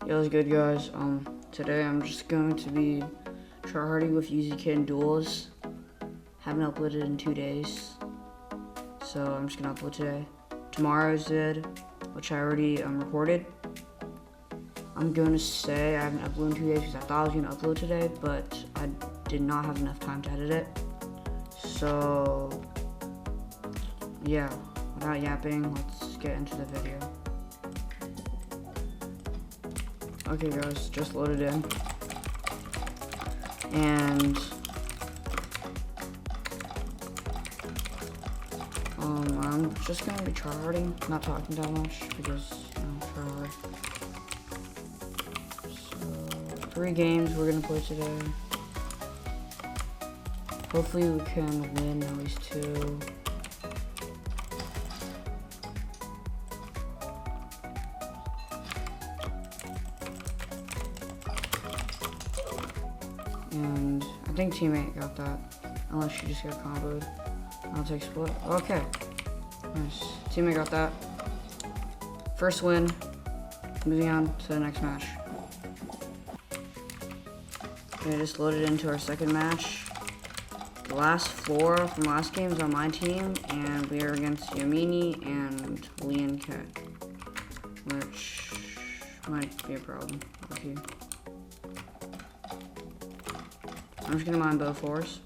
Yo, what's good, guys? Today I'm just going to be tryharding with YUZI in duels. Haven't uploaded in 2 days, so I'm just gonna upload today. Tomorrow's vid, which I already recorded. I'm gonna say I haven't uploaded in 2 days because I thought I was gonna upload today, but I did not have enough time to edit it. So yeah, without yapping, let's get into the video. Okay guys, just loaded in. And I'm just gonna be tryharding, not talking that much because tryhard. So 3 games we're gonna play today. Hopefully we can win at least 2. And I think teammate got that, unless she just got comboed. I'll take split. Okay, nice. Teammate got that. First win. Moving on to the next match. Okay, just loaded into our second match. The last floor from last game is on my team, and we are against Yamini and Lee and Kat, which might be a problem. Okay. I'm just gonna mine both floors.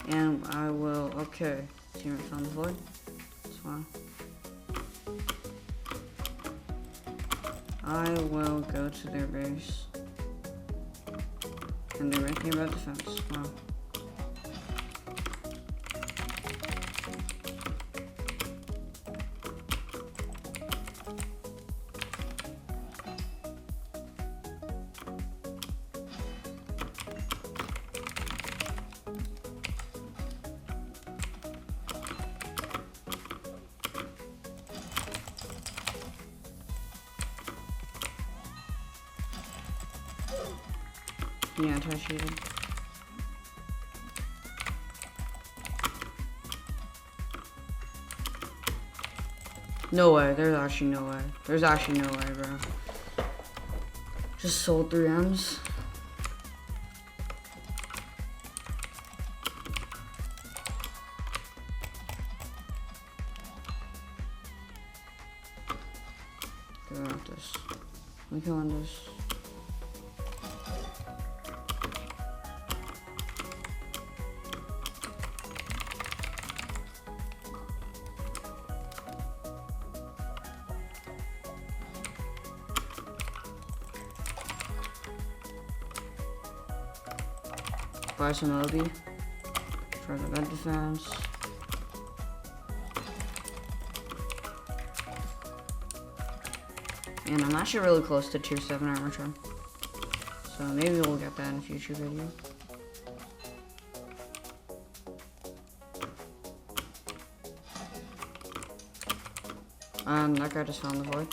And I will, okay, teammate found the void. That's fine. I will go to their base. And they're making a bad defense. Wow. Yeah, anti-cheated. No way, there's actually no way. There's actually no way, bro. Just sold 3 M's. Go at this. We can win this. Buy some Obi for the bed defense. And I'm actually really close to tier 7 armor trim. So maybe we'll get that in a future video. That guy just found the void.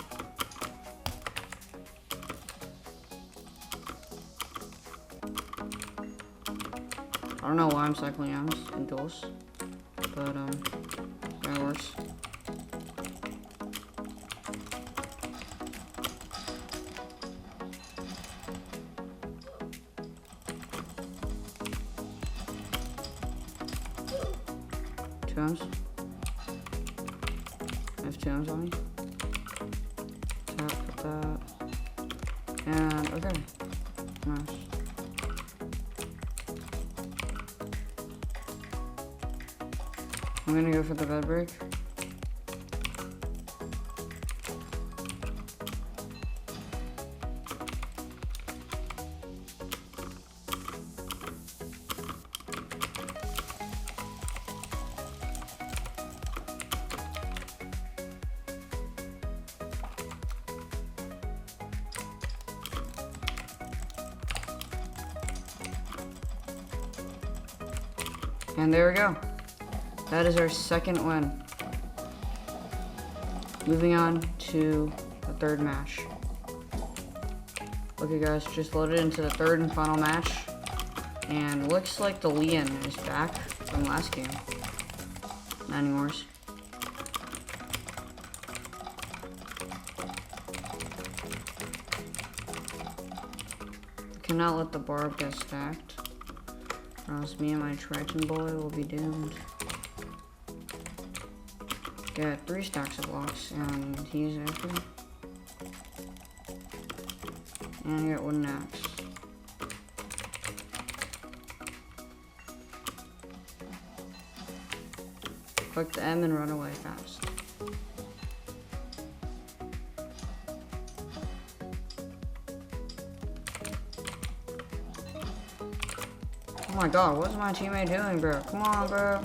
I don't know why I'm cycling M's in duels, but yeah, it works. Two M's. I have 2 M's on me. Tap, put that. And okay. Nice. I'm gonna go for the bed break. And there we go. That is our second win. Moving on to the third match. Okay guys, just loaded into the third and final match. And looks like the Leon is back from last game. Not anymore. Cannot let the barb get stacked, or else me and my Triton boy will be doomed. Get 3 stacks of blocks, and he's after. And I got 1 axe. Click the M and run away fast. Oh my god, what's my teammate doing, bro? Come on, bro.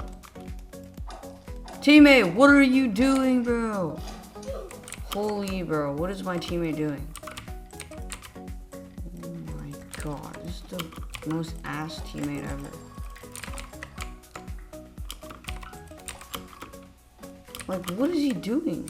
Teammate, what are you doing, bro? Holy, bro, what is my teammate doing? Oh my god, this is the most ass teammate ever. Like, what is he doing?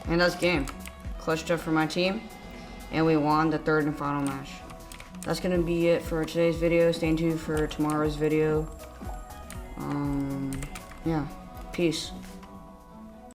And that's game. Clutched up for my team, and we won the 3rd and final match. That's gonna be it for today's video. Stay tuned for tomorrow's video. Yeah, peace.